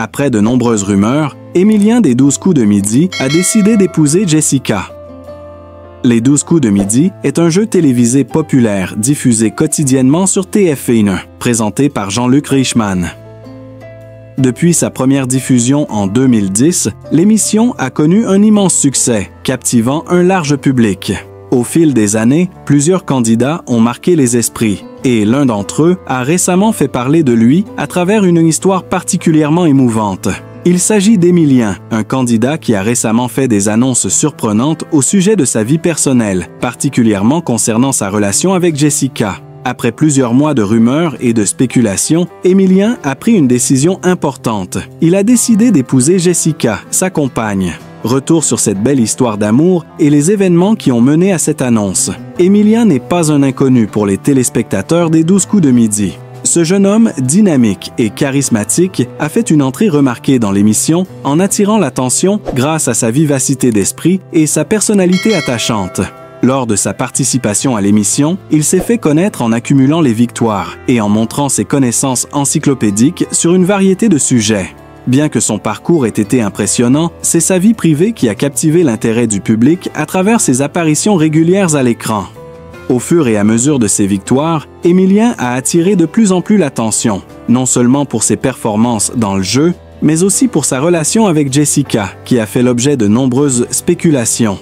Après de nombreuses rumeurs, Émilien des 12 coups de midi a décidé d'épouser Jessica. Les 12 coups de midi est un jeu télévisé populaire diffusé quotidiennement sur TF1, présenté par Jean-Luc Reichmann. Depuis sa première diffusion en 2010, l'émission a connu un immense succès, captivant un large public. Au fil des années, plusieurs candidats ont marqué les esprits, et l'un d'entre eux a récemment fait parler de lui à travers une histoire particulièrement émouvante. Il s'agit d'Émilien, un candidat qui a récemment fait des annonces surprenantes au sujet de sa vie personnelle, particulièrement concernant sa relation avec Jessica. Après plusieurs mois de rumeurs et de spéculations, Émilien a pris une décision importante. Il a décidé d'épouser Jessica, sa compagne. Retour sur cette belle histoire d'amour et les événements qui ont mené à cette annonce. Émilien n'est pas un inconnu pour les téléspectateurs des 12 coups de midi. Ce jeune homme dynamique et charismatique a fait une entrée remarquée dans l'émission en attirant l'attention grâce à sa vivacité d'esprit et sa personnalité attachante. Lors de sa participation à l'émission, il s'est fait connaître en accumulant les victoires et en montrant ses connaissances encyclopédiques sur une variété de sujets. Bien que son parcours ait été impressionnant, c'est sa vie privée qui a captivé l'intérêt du public à travers ses apparitions régulières à l'écran. Au fur et à mesure de ses victoires, Émilien a attiré de plus en plus l'attention, non seulement pour ses performances dans le jeu, mais aussi pour sa relation avec Jessica, qui a fait l'objet de nombreuses spéculations.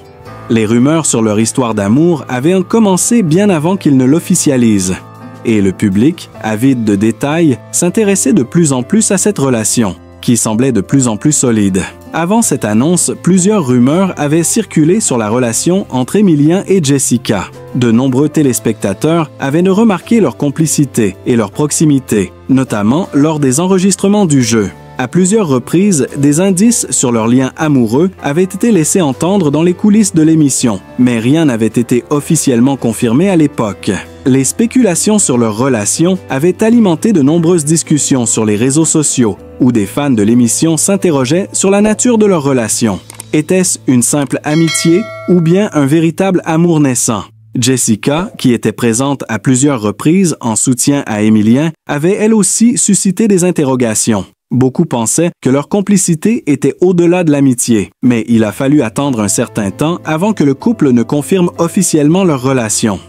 Les rumeurs sur leur histoire d'amour avaient commencé bien avant qu'ils ne l'officialisent. Et le public, avide de détails, s'intéressait de plus en plus à cette relation, qui semblait de plus en plus solide. Avant cette annonce, plusieurs rumeurs avaient circulé sur la relation entre Émilien et Jessica. De nombreux téléspectateurs avaient remarqué leur complicité et leur proximité, notamment lors des enregistrements du jeu. À plusieurs reprises, des indices sur leur lien amoureux avaient été laissés entendre dans les coulisses de l'émission, mais rien n'avait été officiellement confirmé à l'époque. Les spéculations sur leur relation avaient alimenté de nombreuses discussions sur les réseaux sociaux, où des fans de l'émission s'interrogeaient sur la nature de leur relation. Était-ce une simple amitié ou bien un véritable amour naissant? Jessica, qui était présente à plusieurs reprises en soutien à Émilien, avait elle aussi suscité des interrogations. Beaucoup pensaient que leur complicité était au-delà de l'amitié, mais il a fallu attendre un certain temps avant que le couple ne confirme officiellement leur relation.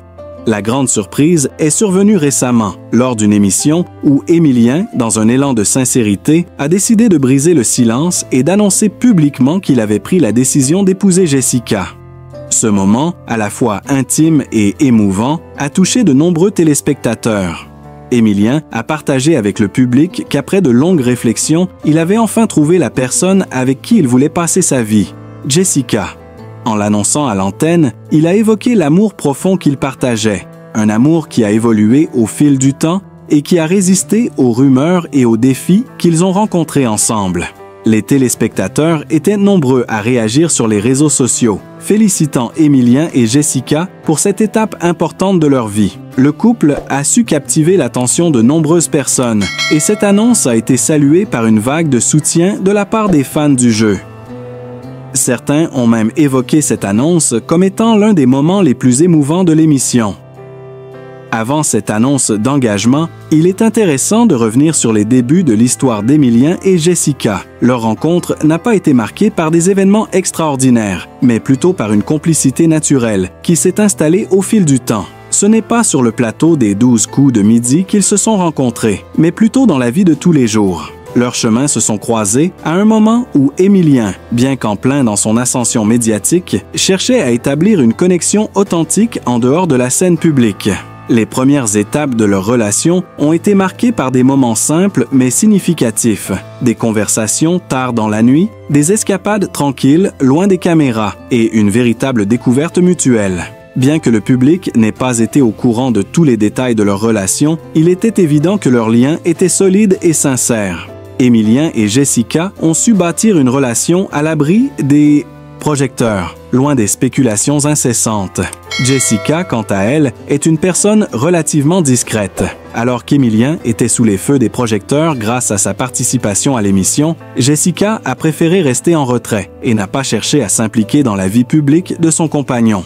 La grande surprise est survenue récemment, lors d'une émission où Émilien, dans un élan de sincérité, a décidé de briser le silence et d'annoncer publiquement qu'il avait pris la décision d'épouser Jessica. Ce moment, à la fois intime et émouvant, a touché de nombreux téléspectateurs. Émilien a partagé avec le public qu'après de longues réflexions, il avait enfin trouvé la personne avec qui il voulait passer sa vie, Jessica. En l'annonçant à l'antenne, il a évoqué l'amour profond qu'il partageait, un amour qui a évolué au fil du temps et qui a résisté aux rumeurs et aux défis qu'ils ont rencontrés ensemble. Les téléspectateurs étaient nombreux à réagir sur les réseaux sociaux, félicitant Émilien et Jessica pour cette étape importante de leur vie. Le couple a su captiver l'attention de nombreuses personnes et cette annonce a été saluée par une vague de soutien de la part des fans du jeu. Certains ont même évoqué cette annonce comme étant l'un des moments les plus émouvants de l'émission. Avant cette annonce d'engagement, il est intéressant de revenir sur les débuts de l'histoire d'Émilien et Jessica. Leur rencontre n'a pas été marquée par des événements extraordinaires, mais plutôt par une complicité naturelle qui s'est installée au fil du temps. Ce n'est pas sur le plateau des 12 coups de midi qu'ils se sont rencontrés, mais plutôt dans la vie de tous les jours. Leurs chemins se sont croisés à un moment où Émilien, bien qu'en plein dans son ascension médiatique, cherchait à établir une connexion authentique en dehors de la scène publique. Les premières étapes de leur relation ont été marquées par des moments simples mais significatifs, des conversations tard dans la nuit, des escapades tranquilles loin des caméras et une véritable découverte mutuelle. Bien que le public n'ait pas été au courant de tous les détails de leur relation, il était évident que leur lien était solide et sincère. Émilien et Jessica ont su bâtir une relation à l'abri des projecteurs, loin des spéculations incessantes. Jessica, quant à elle, est une personne relativement discrète. Alors qu'Émilien était sous les feux des projecteurs grâce à sa participation à l'émission, Jessica a préféré rester en retrait et n'a pas cherché à s'impliquer dans la vie publique de son compagnon.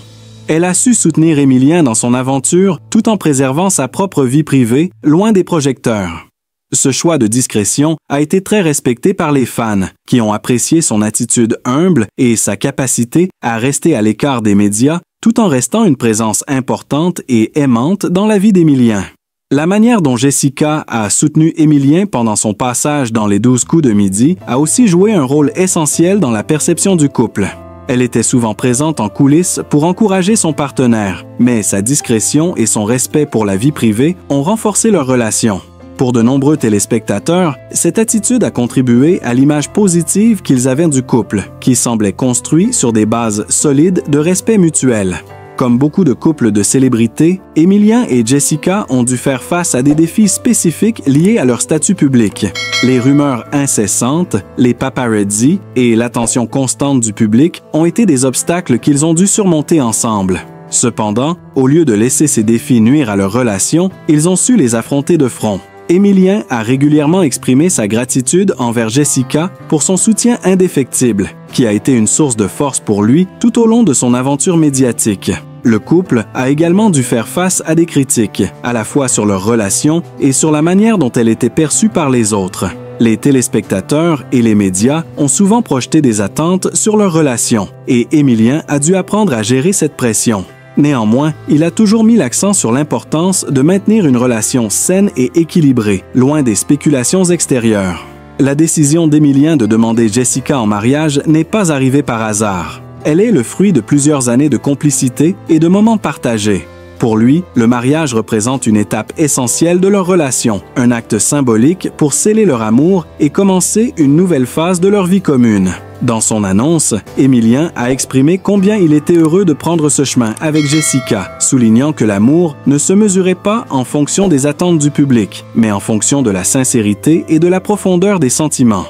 Elle a su soutenir Émilien dans son aventure tout en préservant sa propre vie privée, loin des projecteurs. Ce choix de discrétion a été très respecté par les fans, qui ont apprécié son attitude humble et sa capacité à rester à l'écart des médias tout en restant une présence importante et aimante dans la vie d'Emilien. La manière dont Jessica a soutenu Emilien pendant son passage dans les 12 coups de midi a aussi joué un rôle essentiel dans la perception du couple. Elle était souvent présente en coulisses pour encourager son partenaire, mais sa discrétion et son respect pour la vie privée ont renforcé leur relation. Pour de nombreux téléspectateurs, cette attitude a contribué à l'image positive qu'ils avaient du couple, qui semblait construit sur des bases solides de respect mutuel. Comme beaucoup de couples de célébrités, Emilien et Jessica ont dû faire face à des défis spécifiques liés à leur statut public. Les rumeurs incessantes, les paparazzi et l'attention constante du public ont été des obstacles qu'ils ont dû surmonter ensemble. Cependant, au lieu de laisser ces défis nuire à leur relation, ils ont su les affronter de front. Emilien a régulièrement exprimé sa gratitude envers Jessica pour son soutien indéfectible, qui a été une source de force pour lui tout au long de son aventure médiatique. Le couple a également dû faire face à des critiques, à la fois sur leur relation et sur la manière dont elle était perçue par les autres. Les téléspectateurs et les médias ont souvent projeté des attentes sur leur relation, et Emilien a dû apprendre à gérer cette pression. Néanmoins, il a toujours mis l'accent sur l'importance de maintenir une relation saine et équilibrée, loin des spéculations extérieures. La décision d'Emilien de demander Jessica en mariage n'est pas arrivée par hasard. Elle est le fruit de plusieurs années de complicité et de moments partagés. Pour lui, le mariage représente une étape essentielle de leur relation, un acte symbolique pour sceller leur amour et commencer une nouvelle phase de leur vie commune. Dans son annonce, Emilien a exprimé combien il était heureux de prendre ce chemin avec Jessica, soulignant que l'amour ne se mesurait pas en fonction des attentes du public, mais en fonction de la sincérité et de la profondeur des sentiments.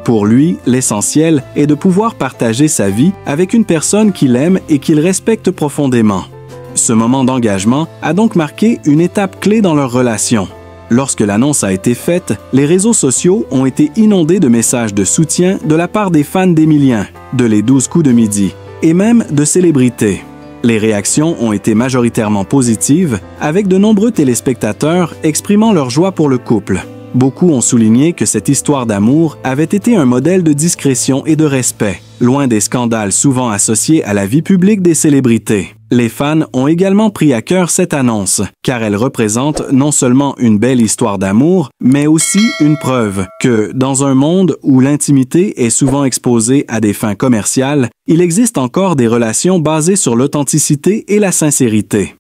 Pour lui, l'essentiel est de pouvoir partager sa vie avec une personne qu'il aime et qu'il respecte profondément. Ce moment d'engagement a donc marqué une étape clé dans leur relation. Lorsque l'annonce a été faite, les réseaux sociaux ont été inondés de messages de soutien de la part des fans d'Emilien, de Les 12 coups de midi, et même de célébrités. Les réactions ont été majoritairement positives, avec de nombreux téléspectateurs exprimant leur joie pour le couple. Beaucoup ont souligné que cette histoire d'amour avait été un modèle de discrétion et de respect, loin des scandales souvent associés à la vie publique des célébrités. Les fans ont également pris à cœur cette annonce, car elle représente non seulement une belle histoire d'amour, mais aussi une preuve que, dans un monde où l'intimité est souvent exposée à des fins commerciales, il existe encore des relations basées sur l'authenticité et la sincérité.